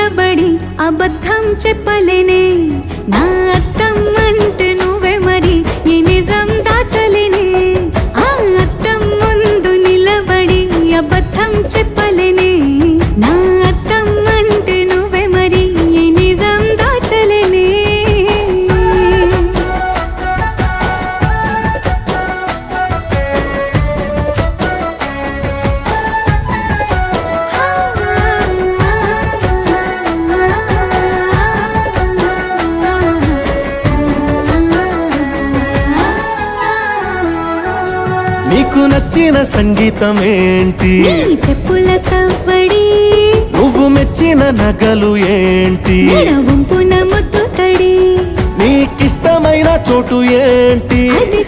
నిలబడి అబద్ధం చెప్పలేనే నా అద్దం అంటే నువ్వే మరి ఈ నిజం దాచలేనే ఆ అద్దం ముందు నిలబడి అబద్ధం చెప్పలేనే నా అద్దం అంటే నువ్వే మరి ఈ నిజం దాచలేనే నీకు నచ్చిన సంగీతం ఏంటి నీ చెప్పుల సవ్వడి నువ్వు మెచ్చిన నగలు ఏంటి వంపున ముద్దు తడి నీకిష్టమైన చోటు ఏంటి అది